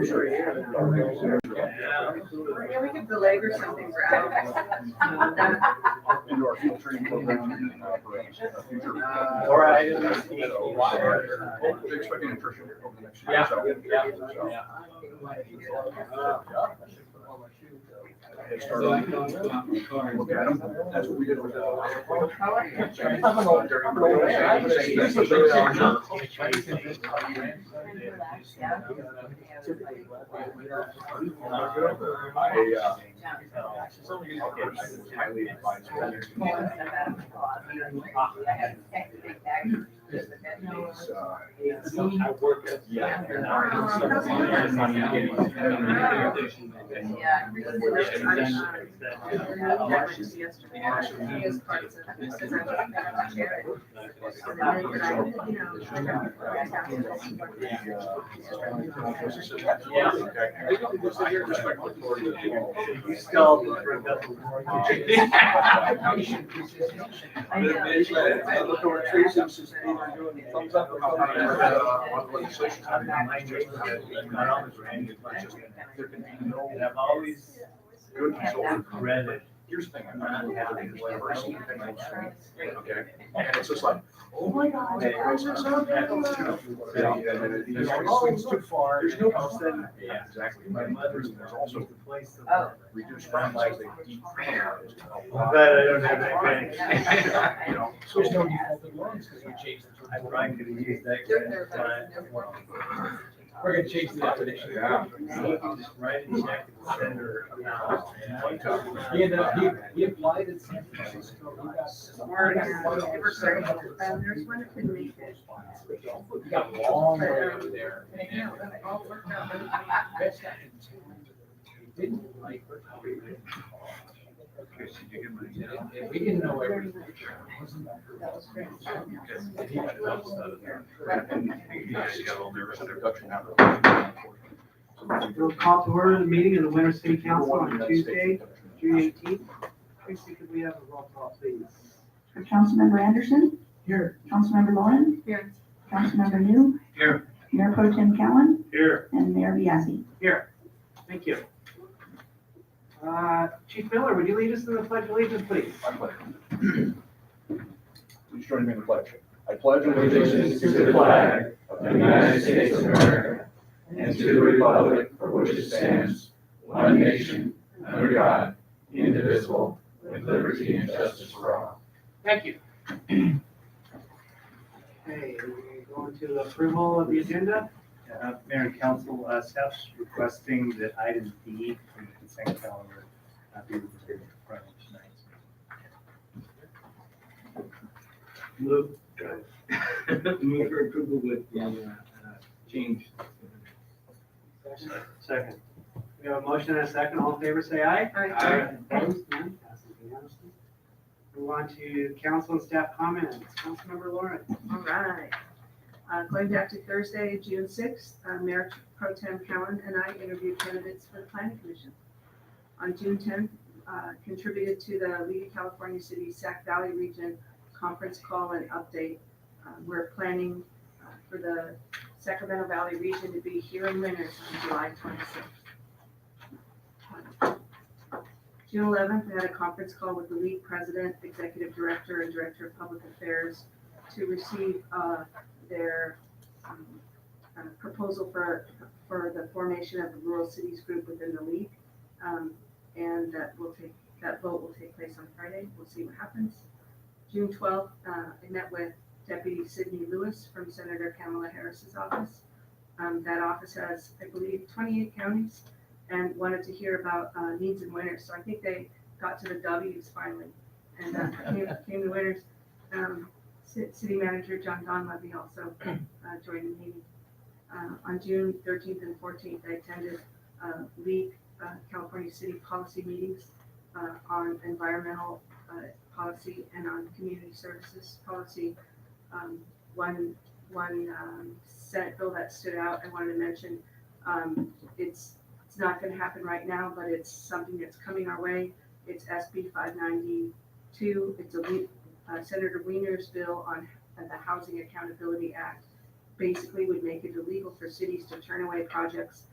Sure. Yeah, we could belabor something for hours. Into our field training program and operations. Or I. They're expecting nutrition over the next year. Yeah, So, yeah. They started look at them. That's what we did with highly advised. I work at. Yeah. And I've always Good consultant. regretted. Here's the thing, I'm not having this diversity thing. Okay, and it's just like, oh my God. He's like, oh, it's too far. There's no percent. Yeah, exactly. There's also reduced frames as they deep clean areas. I'm glad I don't have that kind. You know, so There's no defaulted loans because we changed the. I probably could have used that kind of time. We're gonna change the definition. Yeah. Just write a check to the sender amount. He applied in San Francisco. He got. There's one that couldn't make it. He got long way over there. Yeah, that all worked out. He didn't like. We didn't know everything. That was great. We'll call to order the meeting of the Winter City Council on Tuesday, June 18th. Tracy, could we have a roll call, please? Councilmember Anderson, Here. Councilmember Lauren, Here. Councilmember New. Here. Mayor Pro Tem Cowan, Here. and Mayor Biassi. Here. Thank you. Chief Miller, would you lead us in the pledge of allegiance, please? I pledge. Please join me in the pledge. I pledge allegiance to the flag of the United States of America and to the republic for which it stands, one nation, under God, indivisible, with liberty and justice for all. Thank you. Okay, we go into approval of the agenda. Mayor and Council, staff's requesting that item D from the consent calendar be removed from tonight's. Move. Move for approval with the change. Second. We have a motion and a second. All in favor, say aye. Aye. Opposed? None. Passes unanimously. Move on to council and staff comments. Councilmember Lauren. All right. Going back to Thursday, June 6th, Mayor Pro Tem Cowan and I interviewed candidates for the Planning Commission. On June 10th, contributed to the League of California Cities Sac Valley Region conference call and update. We're planning for the Sacramento Valley region to be here in Winters on July 26th. June 11th, we had a conference call with the League President, Executive Director, and Director of Public Affairs to receive their proposal for the formation of the Rural Cities Group within the League. And that vote will take place on Friday. We'll see what happens. June 12th, I met with Deputy Sidney Lewis from Senator Kamala Harris's office. That office has, I believe, 28 counties and wanted to hear about needs in Winters. So I think they got to the W's finally and came to Winters. City Manager John Donlevy also joined the meeting. On June 13th and 14th, I attended League California City policy meetings on environmental policy and on community services policy. One Senate bill that stood out I wanted to mention, it's not going to happen right now, but it's something that's coming our way. It's SB 592. It's a Senator Wiener's bill on the Housing Accountability Act. basically would make it illegal for cities to turn away projects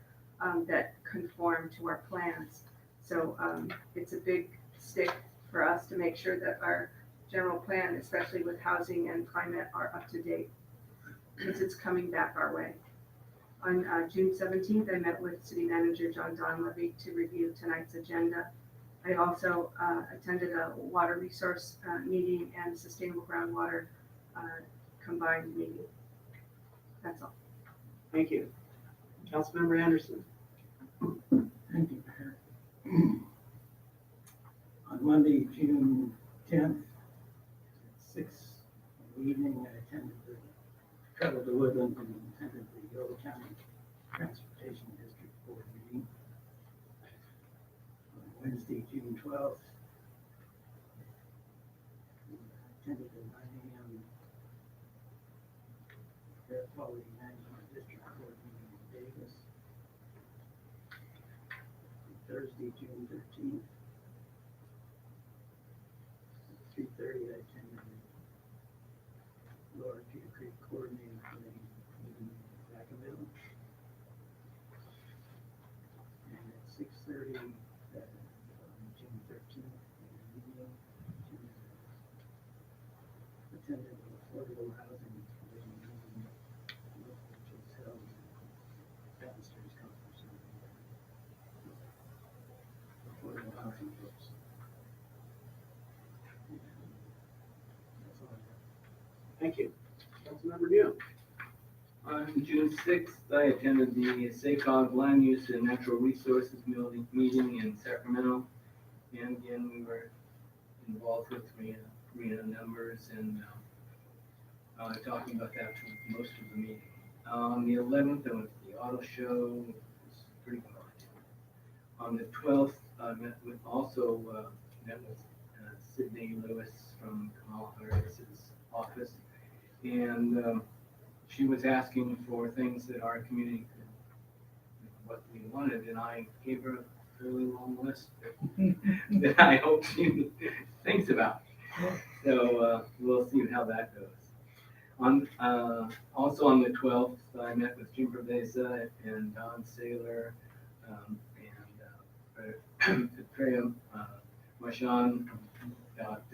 that conform to our plans. So it's a big stick for us to make sure that our general plan, especially with housing and climate, are up to date, because it's coming back our way. On June 17th, I met with City Manager John Donlevy to review tonight's agenda. I also attended a water resource meeting and sustainable groundwater combined meeting. That's all. Thank you. Councilmember Anderson. Thank you, Mayor. On Monday, June 10th, at 6 in the evening, I traveled to Woodland and attended the Yola County Transportation District Board meeting. On Wednesday, June 12th, I attended the 9 a.m. Air Quality Management District Board meeting in Davis. Thursday, June 13th, at 3:30, I attended the Lower Cedar Creek Coordinating Committee meeting in Vacaville. And at 6:30, on June 13th, in the evening, attended the Affordable Housing Committee meeting, which was held in Downstairs Conference Room. Affordable housing folks. And that's all I have. Thank you. Councilmember New. On June 6th, I attended the SACOG Land Use and Natural Resources meeting in Sacramento. And again, we were involved with RENA numbers and talking about that for most of the meeting. On the 11th, I went to the auto show. It was pretty fun. On the 12th, I met with Sydney Lewis from Kamala Harris's office. And she was asking for things that our community what we wanted, and I gave her a fairly long list that I hope she thinks about. So we'll see how that goes. Also on the 12th, I met with Jim Preveza and Don Saylor and Patria Marchand about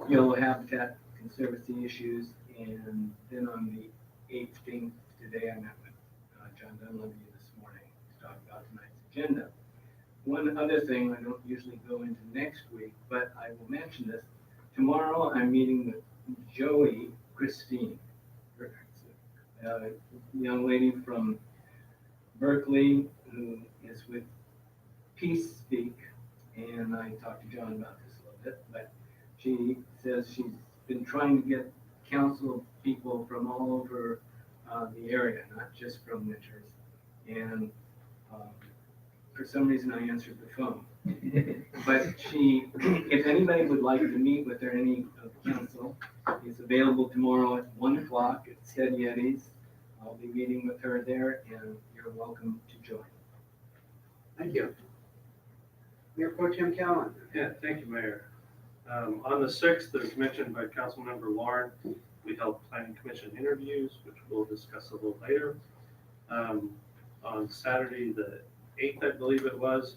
Yellow Habitat Conservancy issues. And then on the 18th, today, I met with John Dunleavy this morning to talk about tonight's agenda. One other thing, I don't usually go into next week, but I will mention this. Tomorrow, I'm meeting with Joey Christine, a young lady from Berkeley who is with Peace Speak, and I talked to John about this a little bit, but she says she's been trying to get council people from all over the area, not just from Winters. And for some reason, I answered the phone. But if anybody would like to meet with her, any of council, is available tomorrow at 1 o'clock at Stead Yetis. I'll be meeting with her there, and you're welcome to join. Thank you. Mayor Pro Tem Callen. Yeah, thank you, Mayor. On the 6th, as mentioned by Councilmember Lauren, we held planning commission interviews, which we'll discuss a little later. On Saturday, the 8th, I believe it was,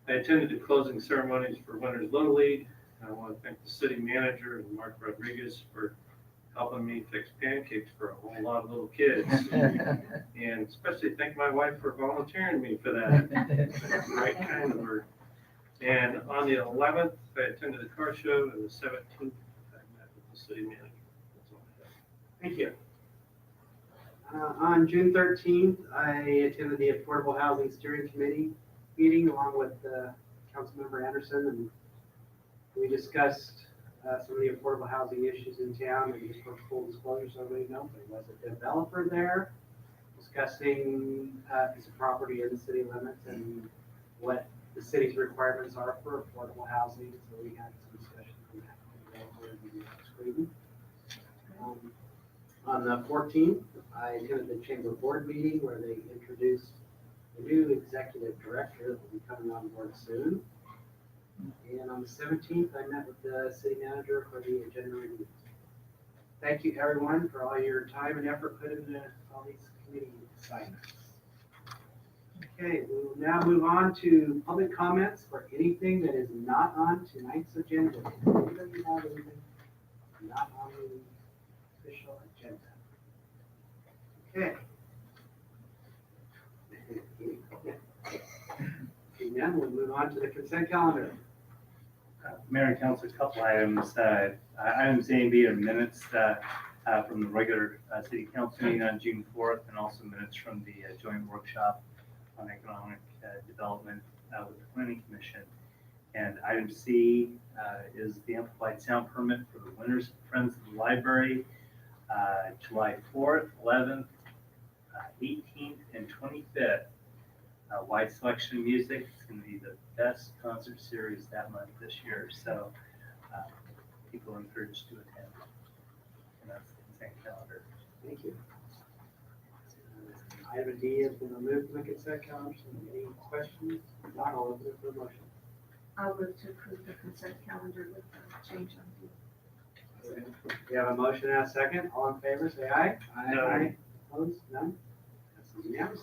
I attended the closing ceremonies for Winters Little League. I want to thank the city manager and Mark Rodriguez for helping me fix pancakes for a whole lot of little kids. And especially thank my wife for volunteering me for that. That's the right kind of work. And on the 11th, I attended the car show, and the 17th, I met with the city manager. That's all I have. Thank you. On June 13th, I attended the Affordable Housing Steering Committee meeting along with Councilmember Anderson, and we discussed some of the affordable housing issues in town. And just for full disclosure, so everybody knows, there was a developer there discussing a piece of property in the city limits and what the city's requirements are for affordable housing. So we had some discussion on that. On the 14th, I attended the Chamber Board meeting where they introduced the new executive director that will be coming on board soon. And on the 17th, I met with the city manager for the agenda review. Thank you, everyone, for all your time and effort put into all these committee assignments. Okay, we will now move on to public comments for anything that is not on tonight's agenda. Anybody have anything not on the official agenda? Okay. Seeing none, we'll move on to the consent calendar. Mayor and Council, a couple items. Items A and B are minutes from the regular city council meeting on June 4th, and also minutes from the joint workshop on economic development with the planning commission. And item C is the amplified sound permit for the Winners Friends of the Library, July 4th, 11th, 18th, and 25th. Wide selection of music. It's going to be the best concert series that month this year. So people are encouraged to attend. And that's the consent calendar. Thank you. Item D has been removed from the consent calendar. So any questions? Not all of them for motion. I'll move to approve the consent calendar with the change on the. We have a motion and a second. All in favor, say aye. Aye. Opposed? None? That's unanimous.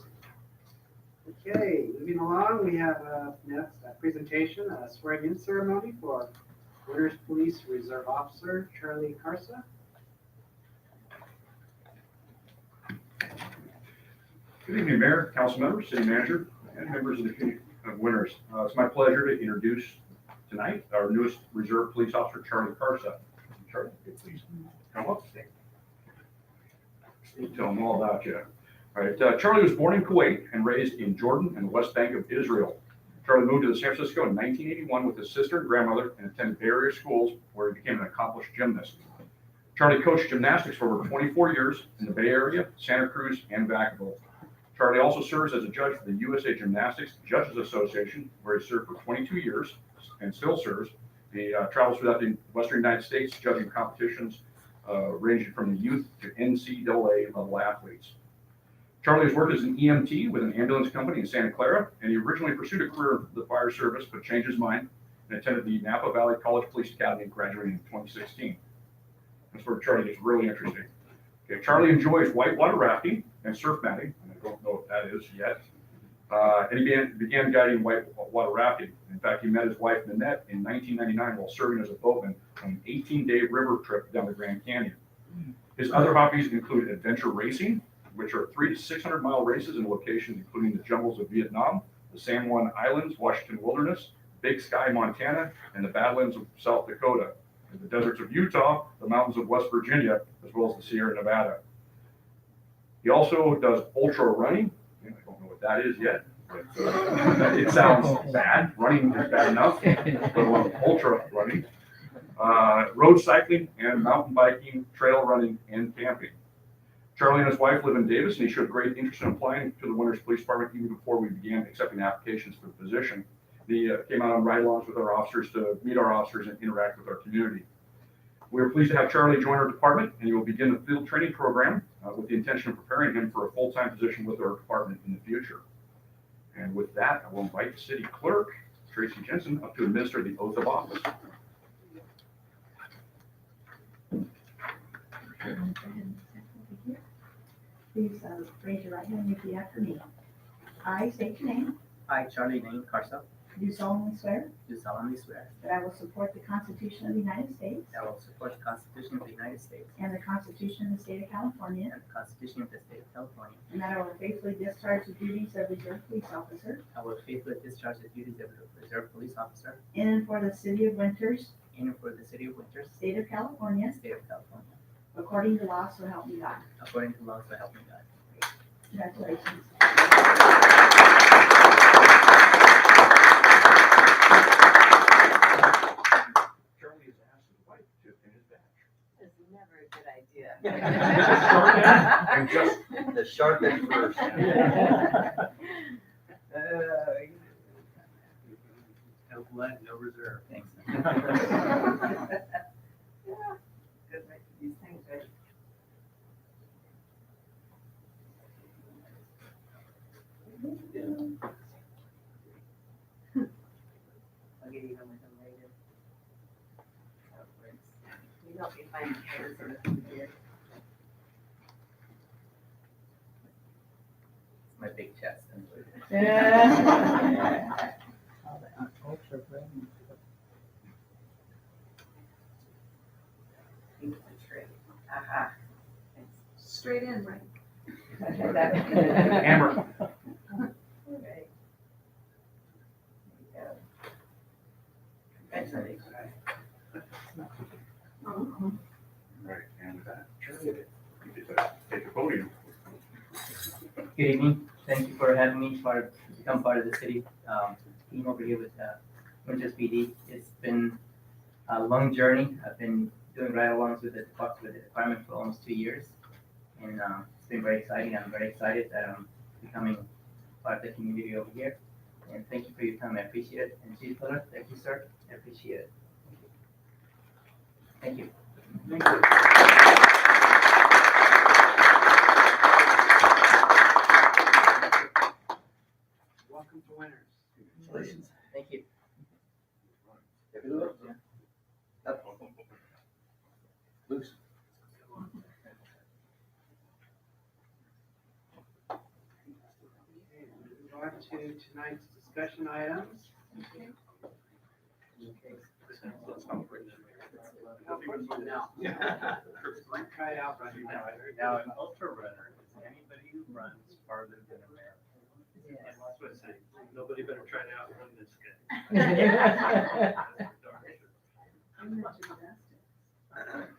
Okay, moving along, we have next a presentation, a swearing-in ceremony for Winners Police Reserve Officer Charlie Carsa. Good evening, Mayor, council members, city manager, and members of the community of Winners. It's my pleasure to introduce tonight our newest reserve police officer, Charlie Carsa. Charlie, please come up. Tell them all about you. All right, Charlie was born in Kuwait and raised in Jordan and the West Bank of Israel. Charlie moved to San Francisco in 1981 with his sister and grandmother and attended Bay Area schools where he became an accomplished gymnast. Charlie coached gymnastics for over 24 years in the Bay Area, Santa Cruz, and Vacaville. Charlie also serves as a judge for the USA Gymnastics Judges Association, where he served for 22 years and still serves. He travels throughout the Western United States, judging competitions ranging from the youth to NCAA level athletes. Charlie has worked as an EMT with an ambulance company in Santa Clara, and he originally pursued a career in the fire service, but changed his mind and attended the Napa Valley College Police Academy, graduating in 2016. That's where Charlie gets really interesting. Okay, Charlie enjoys whitewater rafting and surf matting, and I don't know what that is yet. And he began guiding whitewater rafting. In fact, he met his wife, Nanette, in 1999 while serving as a boatman on an 18-day river trip down the Grand Canyon. His other hobbies include adventure racing, which are 300 to 600 mile races in locations including the jungles of Vietnam, the San Juan Islands, Washington Wilderness, Big Sky, Montana, and the Badlands of South Dakota, and the deserts of Utah, the mountains of West Virginia, as well as the Sierra Nevada. He also does ultra running. I don't know what that is yet, but it sounds bad. Running is bad enough, let alone ultra running. Road cycling and mountain biking, trail running, and camping. Charlie and his wife live in Davis, and he showed great interest in applying to the Winners Police Department even before we began accepting applications for the position. He came out on ride-alongs with our officers to meet our officers and interact with our community. We are pleased to have Charlie join our department, and he will begin the field training program with the intention of preparing him for a full-time position with our department in the future. And with that, I will invite the city clerk, Tracy Jensen, up to administer the oath of office. Please raise your right hand and repeat after me. I state your name, I, Charlie Name Carsa, do solemnly swear do solemnly swear that I will support the Constitution of the United States that I will support the Constitution of the United States and the Constitution of the State of California, and the Constitution of the State of California. and that I will faithfully discharge the duties of Reserve Police Officer I will faithfully discharge the duties of a Reserve Police Officer in and for the City of Winters, in and for the City of Winters, State of California, State of California, according to law, so help me God. according to law, so help me God. Congratulations. Charlie has asked his wife to pin his badge. It's never a good idea. And just The sharp end first. No blood, no reserve. Thanks. Good way to do these things, right? I'll get even with them later. You help me find the pairs of the here. chest. Yeah. Ultra brain. Aha. Straight in, right? Hammer. Right. There you go. Congratulations. Right, and with that, you get to take the podium. Good evening. Thank you for having me to become part of the city. Being over here with Winters PD. It's been a long journey. I've been doing ride-alongs with the department for almost 2 years. And it's been very exciting. I'm very excited that I'm becoming part of the community over here. And thank you for your time. I appreciate it. And Chief Miller, thank you, sir. I appreciate it. Thank you. Thank you. Welcome to Winners. Congratulations. Thank you. Loose. Okay, move on to tonight's discussion items. Try it out right now. Now, an ultra runner is anybody who runs farther than a marathon. That's what I say. Nobody better try to outrun this guy. I'm not gymnastics.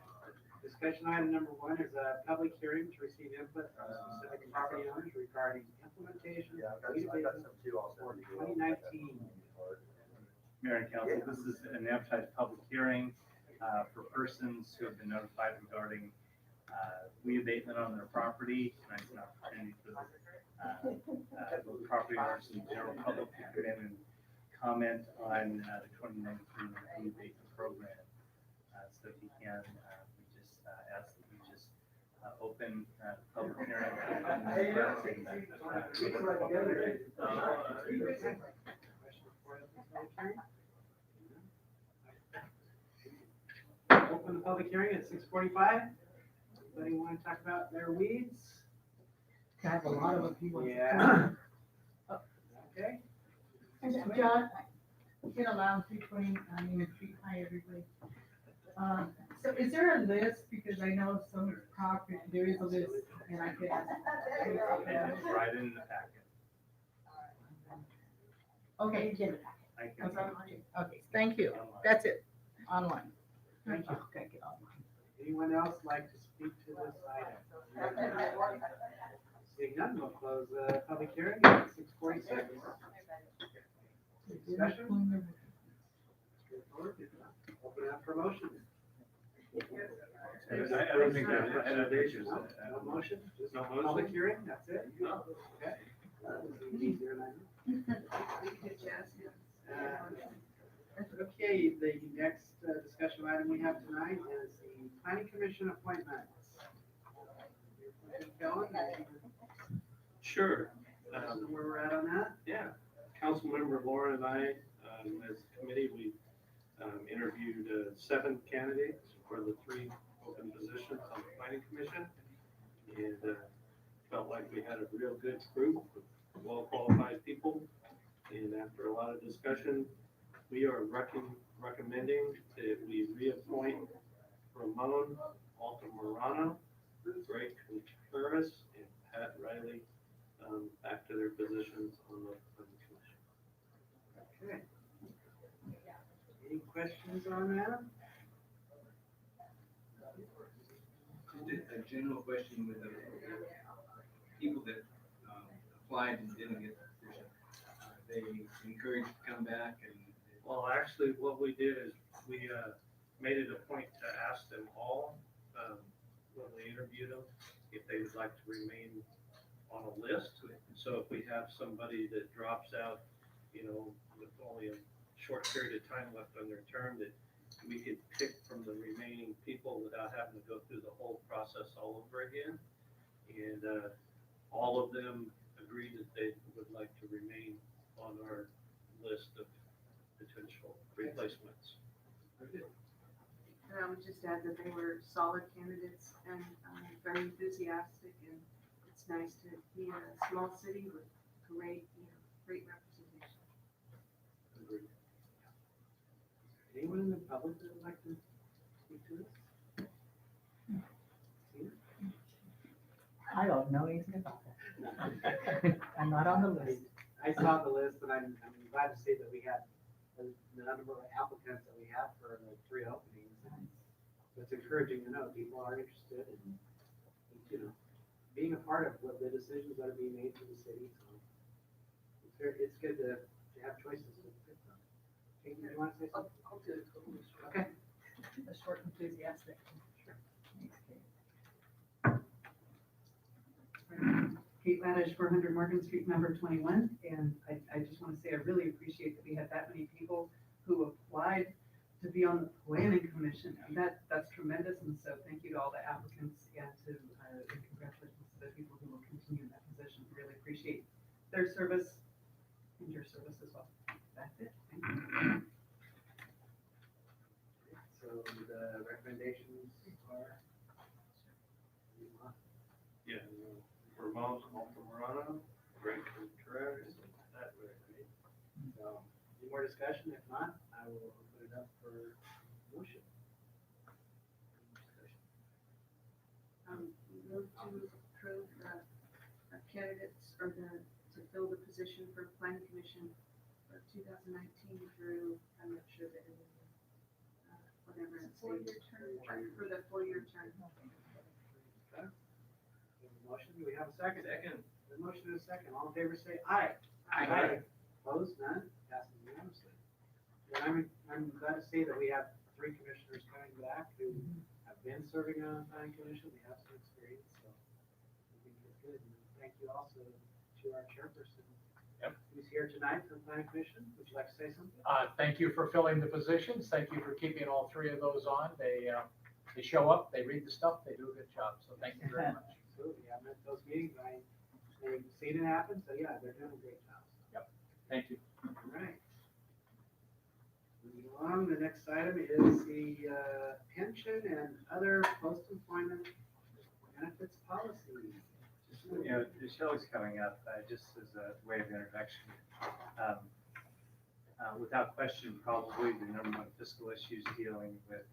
Discussion item number 1 is a public hearing to receive input from specific property owners regarding implementation of weed abatement 2019. Mayor and council, this is an advertised public hearing for persons who have been notified regarding weed abatement on their property. Tonight's an opportunity for the property owners and the general public to come in and comment on the 2019 weed abatement program. So if you can, we just ask that you just open public hearing. Open the public hearing at 6:45. Anybody want to talk about their weeds? I have a lot of them people. Yeah. Okay. John, you can allow 320, hi, everybody. So is there a list, because I know some property, there is a list, and I could ask. It's right in the packet. Okay, Jim. I can- That's online. Okay, thank you, that's it, online. Thank you. Okay, get online. Anyone else like to speak to this item? Seeing none, we'll close the public hearing at 6:46. Discussion? Open it up for motion. I don't think I don't think there's No motion, just No a motion? public hearing, that's it? Okay. Easier than Good jazz hands. Okay, the next discussion item we have tonight is the planning commission appointments. Kellen, Sure. where we're at on that? Yeah, Councilmember Lauren and I, as a committee, we interviewed 7 candidates for the 3 open positions on the planning commission. And felt like we had a real good group of well-qualified people. And after a lot of discussion, we are recommending that we reappoint Ramon Altamirano, Greg Contreras, and Pat Riley back to their positions on the planning commission. Okay. Any questions on that? Just a general question with the people that applied and didn't get the position. They encouraged to come back and. Well, actually, what we did is we made it a point to ask them all, when we interviewed them, if they would like to remain on a list. So if we have somebody that drops out, with only a short period of time left on their term, that we could pick from the remaining people without having to go through the whole process all over again. And all of them agreed that they would like to remain on our list of potential replacements. And I would just add that they were solid candidates and very enthusiastic, and it's nice to be in a small city with great, great representation. Agreed. Anyone in the public that would like to speak to this? Tina? I don't know anything about that. I'm not on the list. I saw the list, and I'm glad to see that we had the number of applicants that we have for the 3 openings. It's encouraging to know people are interested in, being a part of what the decisions that are being made for the city. So it's good to have choices to pick from. Kate, do you want to say something? I'll do it totally short. Okay. A short, enthusiastic. Sure. Thanks, Kate. Kate Laddish, 400 Morgan Street, number 21, and I just want to say I really appreciate that we had that many people who applied to be on the planning commission, and that's tremendous, and so thank you to all the applicants and congratulations to the people who will continue in that position. Really appreciate their service and your service as well. That's it. Thank you. So the recommendations are. Yeah, Ramon Altamirano, Greg Contreras, that way, right? So, any more discussion? If not, I will put it up for motion. Discussion. Move to approve the candidates to fill the position for planning commission for 2019 through, I'm not sure that whatever it's. 4-year term. For the 4-year term. Okay. We have a motion, do we have a second? Second. The motion and a second, all in favor say aye. Aye. Opposed, none, passes unanimously. And I'm glad to see that we have 3 commissioners coming back who have been serving on the planning commission, we have some experience, so I think it's good. And thank you also to our chairperson. Yep. Who's here tonight for the planning commission, would you like to say something? Thank you for filling the positions. Thank you for keeping all 3 of those on. They show up, they read the stuff, they do a good job. So thank you very much. Absolutely, I'm at those meetings, they've seen it happen, so yeah, they're doing a great job. So. Thank you. All right. Moving along, the next item is the pension and other post-employment benefits policy. Shelley's coming up, just as a way of introduction. Without question, probably the #1 fiscal issues dealing with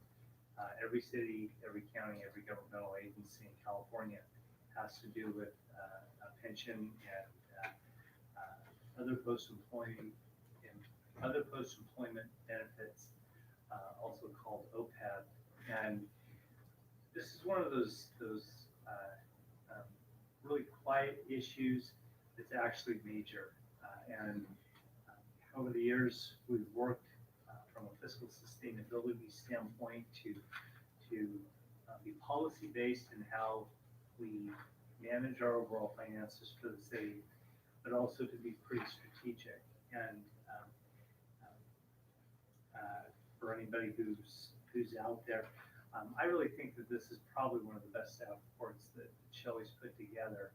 every city, every county, every governmental agency in California has to do with a pension and other post-employment benefits, also called OPEB. And this is one of those really quiet issues that's actually major. Over the years, we've worked from a fiscal sustainability standpoint to be policy-based in how we manage our overall finances for the city, but also to be pretty strategic. And for anybody who's out there, I really think that this is probably one of the best staff reports that Shelley's put together.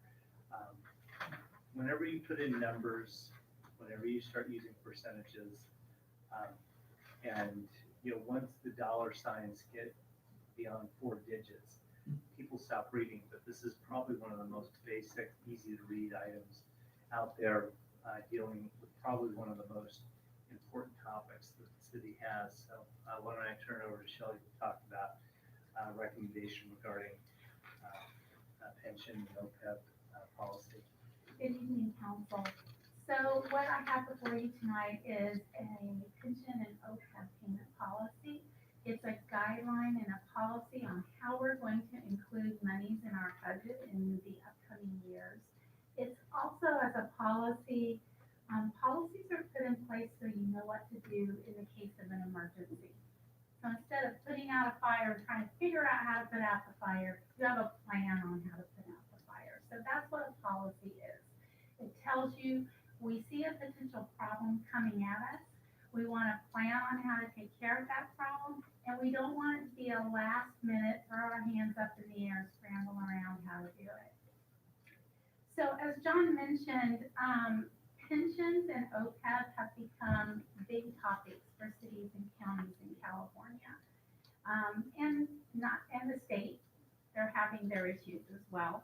Whenever you put in numbers, whenever you start using percentages, and once the dollar signs get beyond 4 digits, people stop reading. But this is probably one of the most basic, easy to read items out there, dealing with probably one of the most important topics that the city has. So why don't I turn it over to Shelley to talk about recommendation regarding pension and OPEB policy. Good evening, council. So what I have before you tonight is a pension and OPEB payment policy. It's a guideline and a policy on how we're going to include monies in our budget in the upcoming years. It's also as a policy, policies are put in place so you know what to do in the case of an emergency. So instead of putting out a fire and trying to figure out how to put out the fire, you have a plan on how to put out the fire. So that's what a policy is. It tells you we see a potential problem coming at us. We want to plan on how to take care of that problem, and we don't want it to be a last minute, throw our hands up in the air, scramble around how to do it. So as John mentioned, pensions and OPEB have become big topics for cities and counties in California, and the state. They're having their issues as well.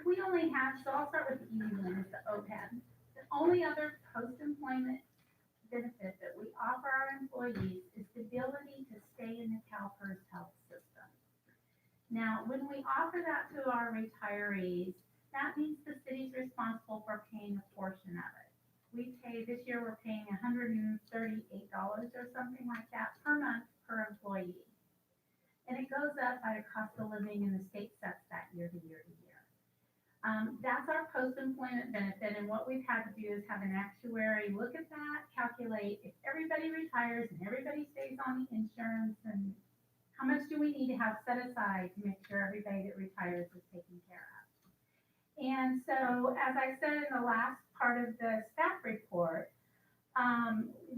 We only have, so I'll start start with the easy one, is the OPEB. The only other post-employment benefit that we offer our employees is the ability to stay in the CalPERS health system. Now, when we offer that to our retirees, that means the city's responsible for paying a portion of it. We pay, this year we're paying $138 or something like that per month per employee. And it goes up by the cost of living, and the state sets that year to year to year. That's our post-employment benefit, and what we've had to do is have an actuary look at that, calculate if everybody retires and everybody stays on the insurance, and how much do we need to have set aside to make sure everybody that retires is taken care of. And so, as I said in the last part of the staff report,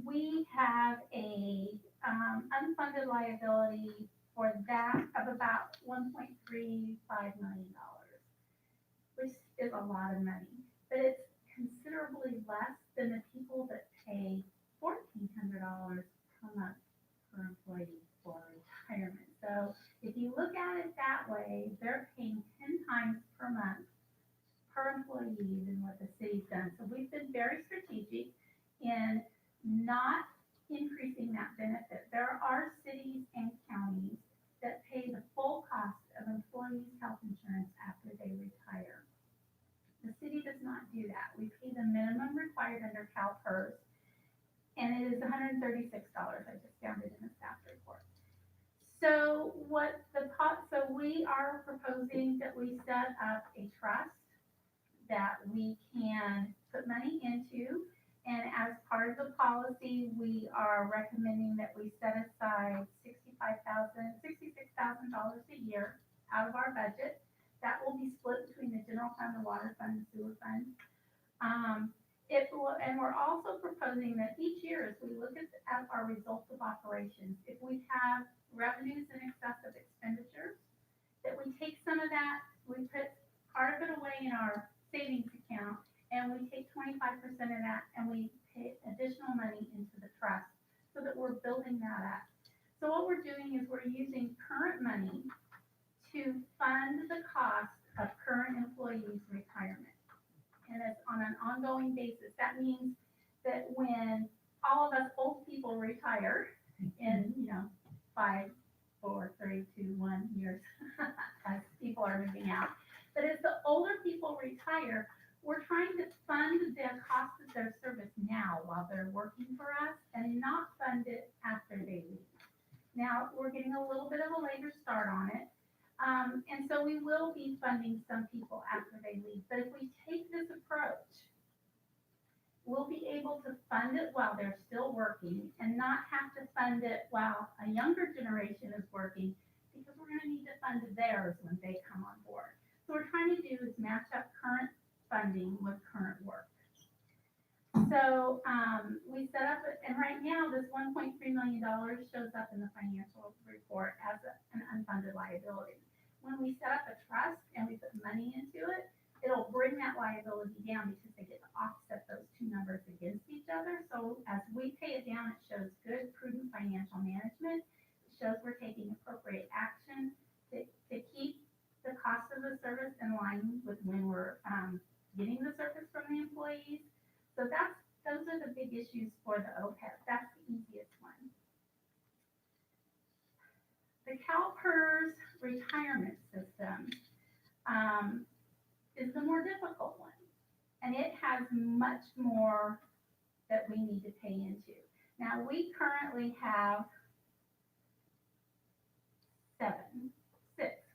we have a unfunded liability for that of about $1.35 million, which is a lot of money, but it's considerably less than the people that pay $1,400 per month per employee for retirement. So if you look at it that way, they're paying 10 times per month per employee than what the city's done. So we've been very strategic in not increasing that benefit. There are cities and counties that pay the full cost of employees' health insurance after they retire. The city does not do that. We pay the minimum required under CalPERS, and it is $136. I just found it in the staff report. So so we are proposing that we set up a trust that we can put money into. And as part of the policy, we are recommending that we set aside $66,000 a year out of our budget. That will be split between the general fund, the water fund, the sewer fund. And we're also proposing that each year, as we look at our results of operations, if we have revenues in excess of expenditures, that we take some of that, we put part of it away in our savings account, and we take 25% of that and we pay additional money into the trust so that we're building that up. So what we're doing is we're using current money to fund the cost of current employees' retirement. And it's on an ongoing basis. That means that when all of us old people retire in, 5, 4, 3, 2, 1 years, as people are moving out, but as the older people retire, we're trying to fund the cost of their service now while they're working for us and not fund it after they leave. Now, we're getting a little bit of a later start on it. And so we will be funding some people after they leave. But if we take this approach, we'll be able to fund it while they're still working and not have to fund it while a younger generation is working, because we're going to need to fund theirs when they come on board. So what we're trying to do is match up current funding with current work. So we set up, and right now this $1.3 million shows up in the financial report as an unfunded liability. When we set up a trust and we put money into it, it'll bring that liability down because they get to offset those two numbers against each other. So as we pay it down, it shows good, prudent financial management. It shows we're taking appropriate action to keep the cost of the service in line with when we're getting the service from the employees. So those are the big issues for the OPEB. That's the easiest one. The CalPERS retirement system is the more difficult one, and it has much more that we need to pay into. Now, we currently have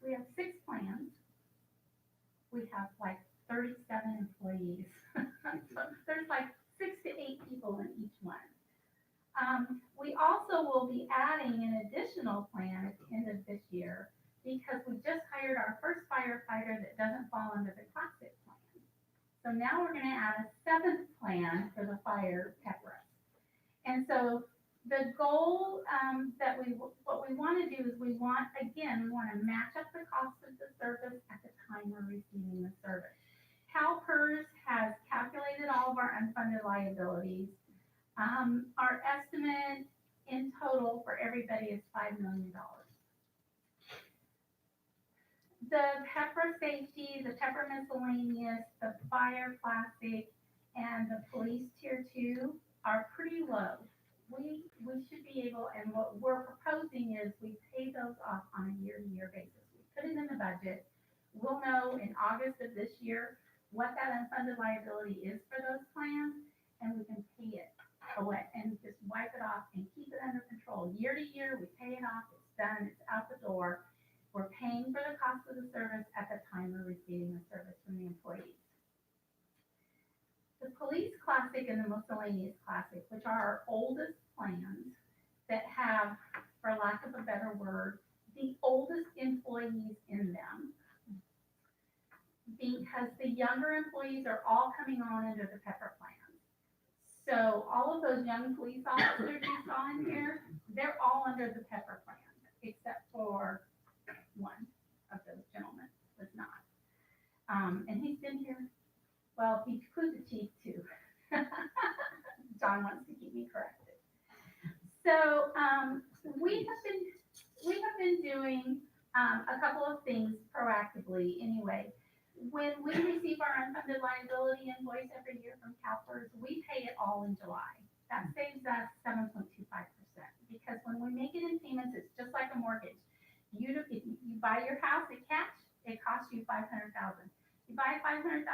we have 6 plans. We have like 37 employees. So there's like 6 to 8 people in each one. We also will be adding an additional plan at the end of this year because we just hired our first firefighter that doesn't fall under the classic plan. So now we're going to add a 7th plan for the fire PEPRAS. And so the goal what we want to do is we want to match up the cost of the service at the time we're receiving the service. CalPERS has calculated all of our unfunded liabilities. Our estimate in total for everybody is $5 million. The pepper safety, the pepper miscellaneous, the fire classic, and the police tier 2 are pretty low. We should be able, and what we're proposing is we pay those off on a year-to-year basis. We put it in the budget. We'll know in August of this year what that unfunded liability is for those plans, and we can pay it away and just wipe it off and keep it under control. Year to year, we pay it off, it's done, it's out the door. We're paying for the cost of the service at the time we're receiving the service from the employees. The police classic and the miscellaneous classic, which are our oldest plans that have, for lack of a better word, the oldest employees in them, because the younger employees are all coming on under the pepper plan. So all of those young police officers you saw in here, they're all under the pepper plan, except for one of those gentlemen was not. And he's been here, well, he includes the chief too. John wants to keep me corrected. So we have been doing a couple of things proactively anyway. When we receive our unfunded liability invoice every year from CalPERS, we pay it all in July. That saves us 7.25%, because when we make it in payments, it's just like a mortgage. If you buy your house in cash, it costs you $500,000. You buy a $500,000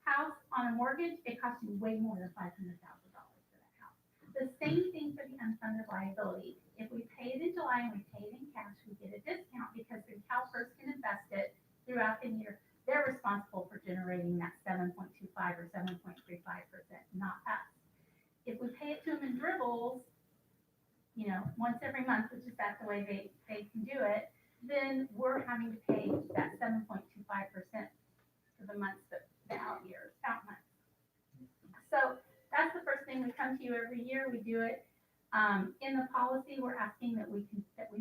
house on a mortgage, it costs you way more than $500,000 for that house. The same thing for the unfunded liability. If we pay it in July and we pay it in cash, we get a discount because then CalPERS can invest it throughout the year. They're responsible for generating that 7.25 or 7.35%, not us. If we pay it to them in dribbles, once every month, which is that's the way they can do it, then we're having to pay that 7.25% for the months the out months. So that's the first thing. We come to you every year. We do it. In the policy, we're asking that we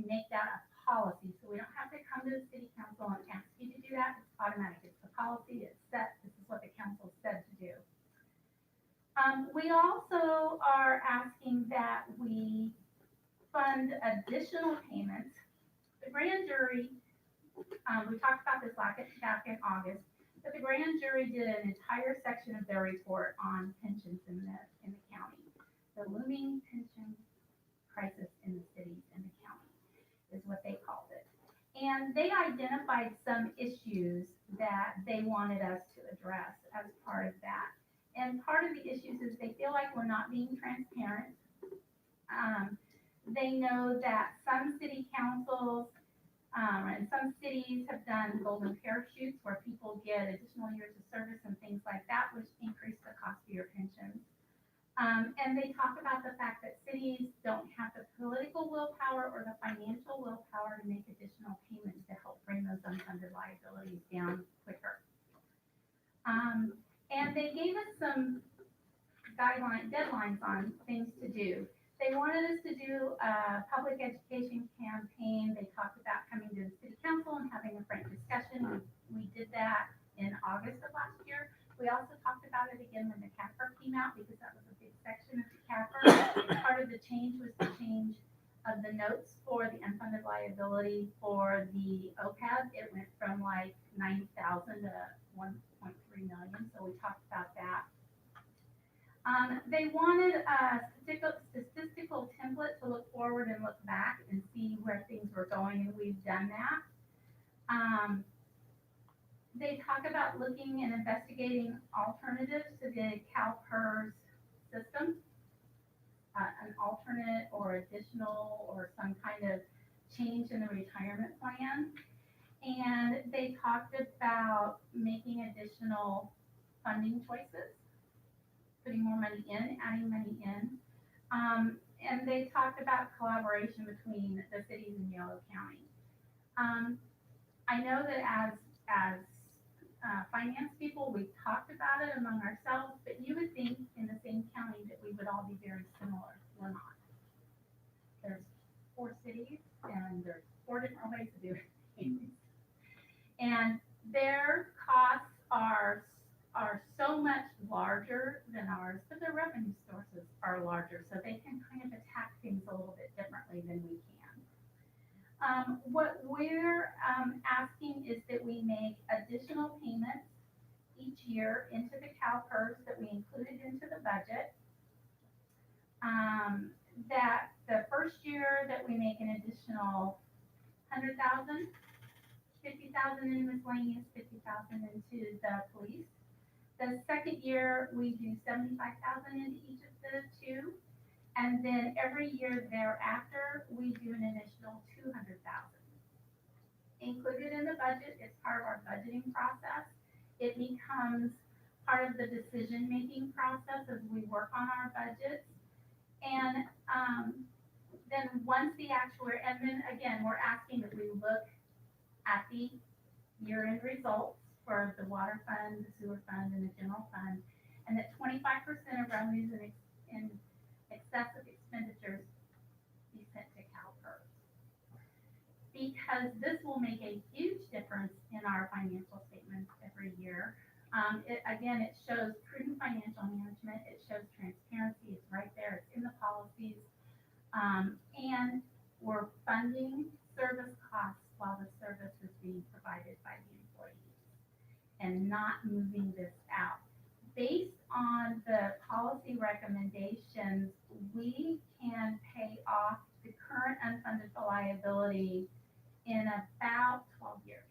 make that a policy, so we don't have to come to the city council and ask you to do that. It's automatic. It's the policy. It's set. This is what the council said to do. We also are asking that we fund additional payments. The grand jury, we talked about this back in August, but the grand jury did an entire section of their report on pensions in the county. The looming pension crisis in the cities and the county is what they called it. And they identified some issues that they wanted us to address as part of that. And part of the issues is they feel like we're not being transparent. They know that some city councils and some cities have done golden parachutes where people get additional years of service and things like that, which increase the cost of your pensions. And they talk about the fact that cities don't have the political willpower or the financial willpower to make additional payments to help bring those unfunded liabilities down quicker. And they gave us some deadlines on things to do. They wanted us to do a public education campaign. They talked about coming to the city council and having a frank discussion. We did that in August of last year. We also talked about it again when the CAFR came out, because that was a big section of the CAFR. Part of the change was the change of the notes for the unfunded liability for the OPEB. It went from like 90,000 to 1.3 million. So we talked about that. They wanted a statistical template to look forward and look back and see where things were going, and we've done that. They talk about looking and investigating alternatives to the CalPERS system, an alternate or additional or some kind of change in the retirement plan. And they talked about making additional funding choices, putting more money in, adding money in. And they talked about collaboration between the cities in Yolo County. I know that as finance people, we've talked about it among ourselves, but you would think in the same county that we would all be very similar. We're not. There's 4 cities and there's 4 different ways to do things. And their costs are so much larger than ours, but their revenue sources are larger, so they can kind of attack things a little bit differently than we can. What we're, asking is that we make additional payments each year into the CalPERS that we included into the budget. That the first year that we make an additional 100,000, 50,000 in miscellaneous, 50,000 into the police. The second year, we do 75,000 into each of the two. And then every year thereafter, we do an additional 200,000. Included in the budget is part of our budgeting process. It becomes part of the decision-making process as we work on our budgets. And then once the actuary, and then again, we're asking that we look at the year-end results for the water fund, the sewer fund, and the general fund, and that 25% of revenues and excessive expenditures be sent to CalPERS. Because this will make a huge difference in our financial statements every year. It shows prudent financial management, it shows transparency, it's right there, it's in the policies. And we're funding service costs while the service is being provided by the employees and not moving this out. Based on the policy recommendations, we can pay off the current unfunded liability in about 12 years.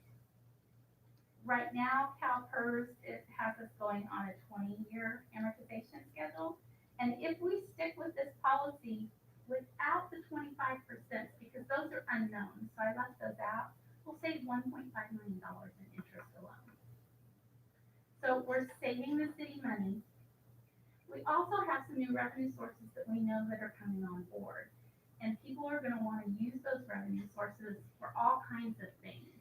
Right now, CalPERS, it has us going on a 20-year amortization schedule. And if we stick with this policy without the 25%, because those are unknown, so I left those out, we'll save $1.5 million in interest alone. So we're saving the city money. We also have some new revenue sources that we know that are coming on board. And people are gonna wanna use those revenue sources for all kinds of things.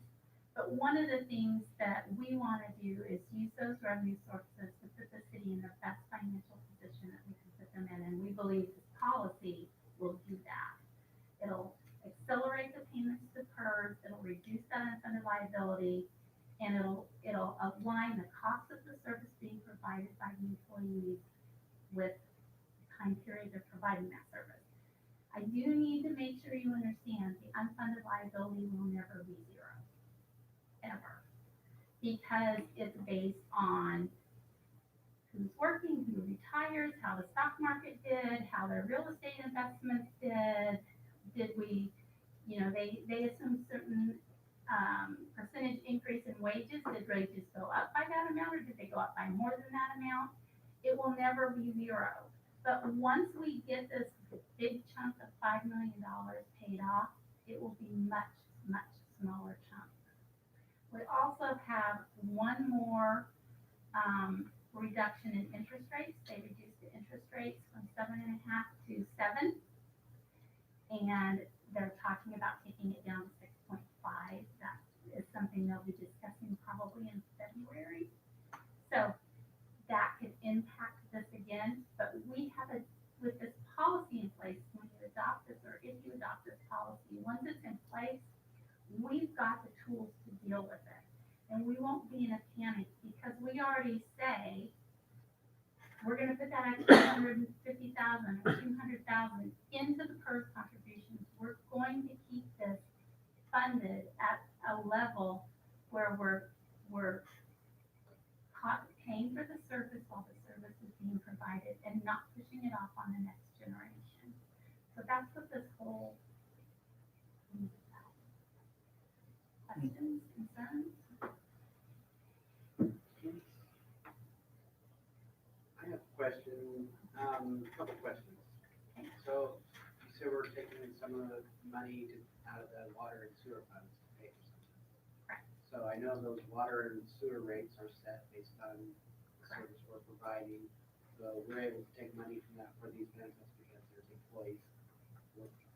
But one of the things that we wanna do is use those revenue sources to put the city in the best financial position that we can put them in. And we believe this policy will do that. It'll accelerate the payments to PERS, it'll reduce that unfunded liability, and it'll align the cost of the service being provided by the employees with the time period of providing that service. I do need to make sure you understand the unfunded liability will never be zero, ever. Because it's based on who's working, who retires, how the stock market did, how their real estate investments did we, they assume certain percentage increase in wages. Did wages go up by that amount or did they go up by more than that amount? It will never be zero. But once we get this big chunk of $5 million paid off, it will be much, much smaller chunk. We also have one more reduction in interest rates. They reduced the interest rates from 7.5 to 7. And they're talking about taking it down to 6.5. That is something they'll be discussing probably in February. So that could impact this again, but we have with this policy in place, when you adopt this, or if you adopt this policy, once it's in place, we've got the tools to deal with it. And we won't be in a panic because we already say, we're gonna put that extra 150,000 or 200,000 into the PERS contributions. We're going to keep this funded at a level where we're paying for the service while the service is being provided and not pushing it off on the next generation. So that's what this whole thing is about. Questions, concerns? I have a question, a couple questions. So you said we're taking some of the money out of the water and sewer funds to pay for something. Correct. So I know those water and sewer rates are set based on the service we're providing. So we're able to take money from that for these benefits because there's employees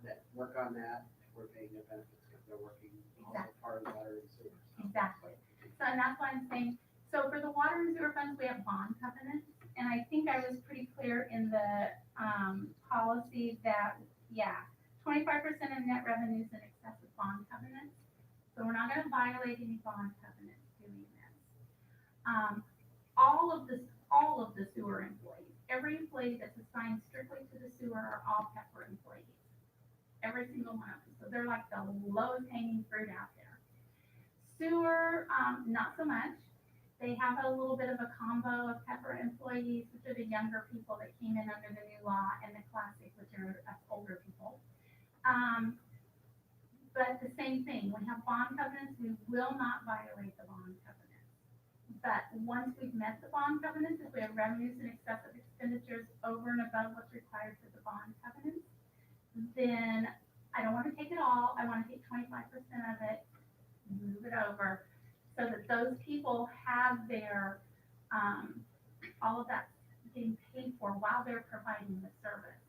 that work on that. We're paying their benefits because they're working also part of the water and sewer. Exactly. So, and that's why I'm saying, so for the water and sewer funds, we have bond covenants. And I think I was pretty clear in the policy that, 25% of net revenues in excess of bond covenants. So we're not gonna violate any bond covenants doing this. All of the sewer employees, every employee that's assigned strictly to the sewer are all Pepper employees. Every single one of them. So they're like the lowest not so much. They have a little bit of a combo of Pepper employees, which are the younger people that came in under the new law, and the Classic, which are us older people. But the same thing, we have bond covenants, we will not violate the bond covenants. But once we've met the bond covenants, if we have revenues in excess of expenditures over and above what's required for the bond covenants, then I don't want to take it all, I want to take 25% of it, move it over, so that those people have their, all of that getting paid for while they're providing the service.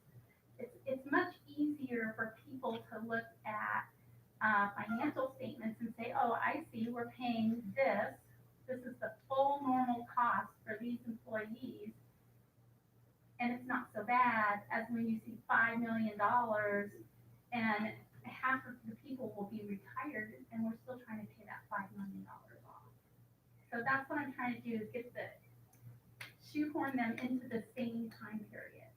It's much easier for people to look at financial statements and say, oh, I see, we're paying this. This is the full normal cost for these employees. And it's not so bad as when you see $5 million and half of the people will be retired and we're still trying to pay that $5 million off. So that's what I'm trying to do, is shoehorn them into the same time period.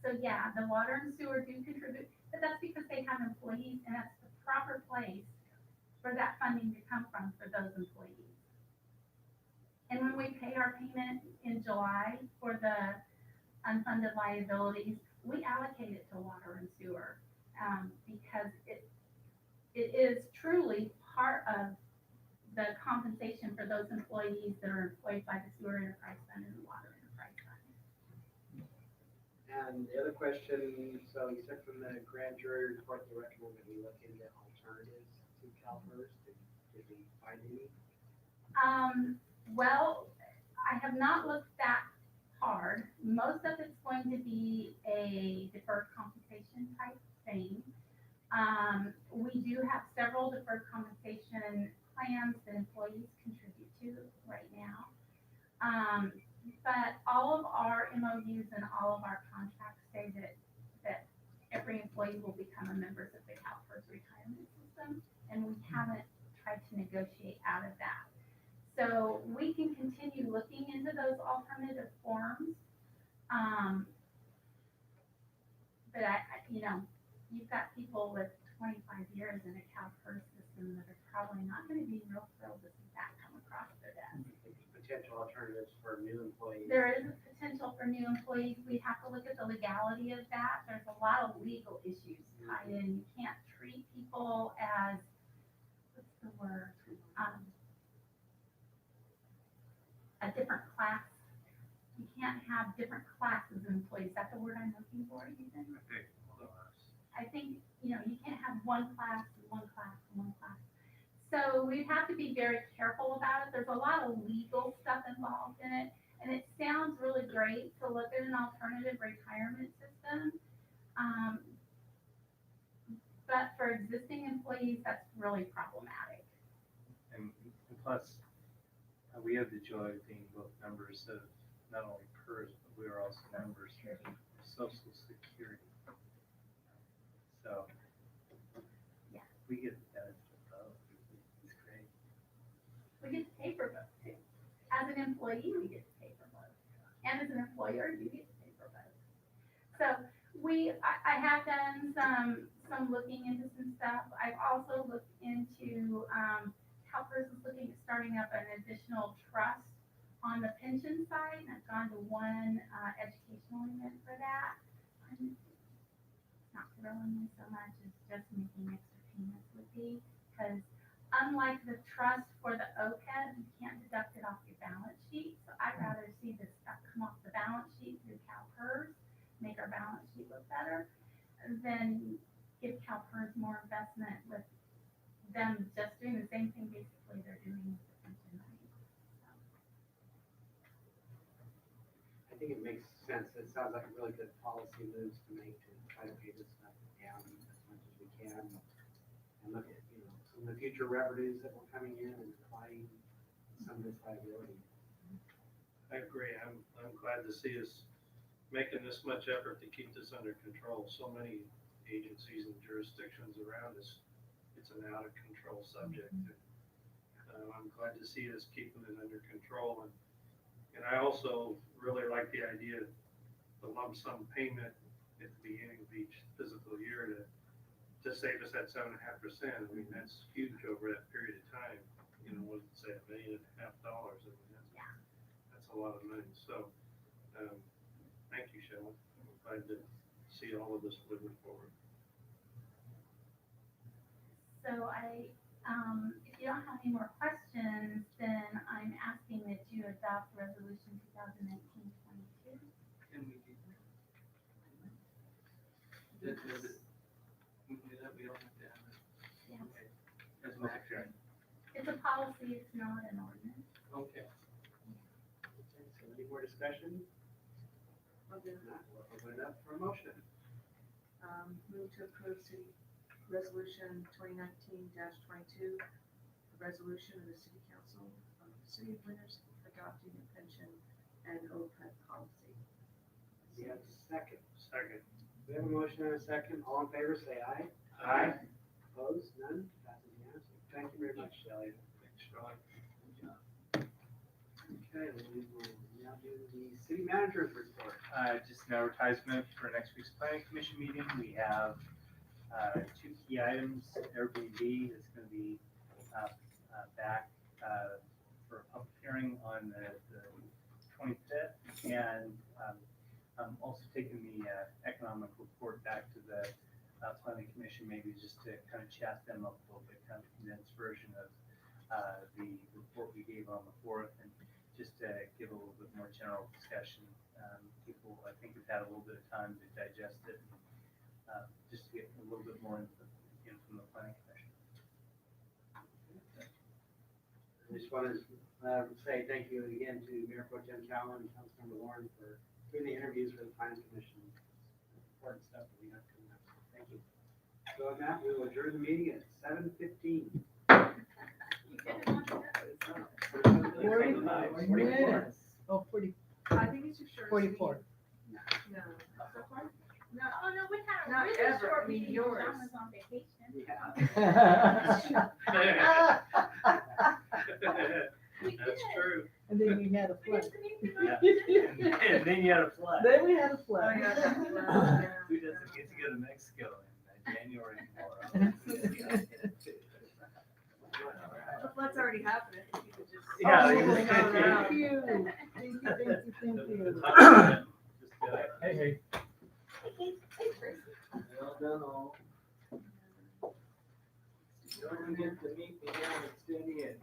So yeah, the water and sewer do contribute, but that's because they have employees and that's the proper place for that funding to come from for those employees. And when we pay our payment in July for the unfunded liabilities, we allocate it to water and sewer, because it is truly part of the compensation for those employees that are employed by the sewer enterprise fund and the water enterprise fund. And the other question, so you said from the grand jury report, they recommend that we look into alternatives to CalPERS. Did we find any? Well, I have not looked that hard. Most of it's going to be a deferred compensation type thing. We do have several deferred compensation plans that employees contribute to right now. But all of our MOUs and all of our contracts say that every employee will become a member of the CalPERS retirement system, and we haven't tried to negotiate out of that. So we can continue looking into those alternative forms. But you've got people with 25 years in a CalPERS system that are probably not going to be real thrilled to see that come across their desk. Potential alternatives for new employees? There is a potential for new employees. We have to look at the legality of that. There's a lot of legal issues tied in. You can't treat people as, what's the word? A different class. You can't have different classes of employees. Is that the word I'm looking for, Ethan? I think, you can't have one class, one class, one class. So we have to be very careful about it. There's a lot of legal stuff involved in it. And it sounds really great to look at an alternative retirement system. But for existing employees, that's really problematic. And plus, we have the joy of being both members of not only PERS, but we are also members of Social Security. So, yeah, we get the benefit of both. It's great. We get to pay for both too. As an employee, we get to pay for both. And as an employer, you get to pay for both. So I have done some looking into some stuff. I've also looked into, CalPERS is looking at starting up an additional trust on the pension side, and I've gone to one educational event for that. I'm not thrilling me so much as just making extra payments would be, because unlike the trust for the OPEB, you can't deduct it off your balance sheet. So I'd rather see this stuff come off the balance sheet through CalPERS, make our balance sheet look better, than give CalPERS more investment with them just doing the same thing basically they're doing with the pension money. So. I think it makes sense. It sounds like really good policy moves to make to try to pay this stuff down as much as we can. And look at, some of the future revenues that were coming in and applying some of this liability. I agree. I'm glad to see us making this much effort to keep this under control. So many agencies and jurisdictions around us, it's an out of control subject. I'm glad to see us keeping it under control. And I also really like the idea of the lump sum payment at the beginning of each fiscal year to save us that 7.5%. I mean, that's huge over that period of time. you know, what did it say, $1.5 million? I mean, that's a lot of money. So, thank you, Shelley. I'm glad to see all of this moving forward. So if you don't have any more questions, then I'm asking that you adopt resolution 2019-22. Can we do that? Does it, we can do that, we don't have to have it. Yeah. Okay. As a public hearing. It's a policy, it's not an ordinance. Okay. So any more discussion? I'll do Not, we'll open it up for a motion. Move to approve city resolution 2019-22, a resolution of the city council of the city of Winters adopting a pension and OPEB policy. Do you have a second? Second. We have a motion and a second. All in favor, say aye. Aye. Opposed? None? Passes unanimously. Thank you very much, Shelley. Thanks, Shelley. Okay, we will now do the city manager's report. Just an advertisement for next week's planning commission meeting. We have two key items. Airbnb is going to be back for a public hearing on the 25th. And I'm also taking the economic report back to the planning commission, maybe just to kind of chat them up a little bit, kind of condensed version of the report we gave on the 4th, and just to give a little bit more general discussion. People, I think, have had a little bit of time to digest it, just to get a little bit more input from the planning commission. I just want to say thank you again to Mayor Pro Tem Callen and Councilmember Lauren for doing the interviews for the planning commission. Important stuff that we have coming up. Thank you. So with that, we will adjourn the meeting at 7:15. You could have done that. 40 minutes. Oh, 40, I think it's your short. 44. No. No, oh no, we had a Not really ever, short I mean meeting, yours. John was on vacation. We That's did. true. And then we had a We flood. didn't even Yeah. And then you had a flood. Then we had a Oh, flood. yeah, that's right. Who doesn't get to go to Mexico in January anymore? The flood's already happened. I think you could just. Yeah, Oh, you just no, can't- no. Thank you. Thank you, thank you, thank you. Hey, hey. Hey, Tracy. Well done, all. Don't forget to meet me down at Steady Ed.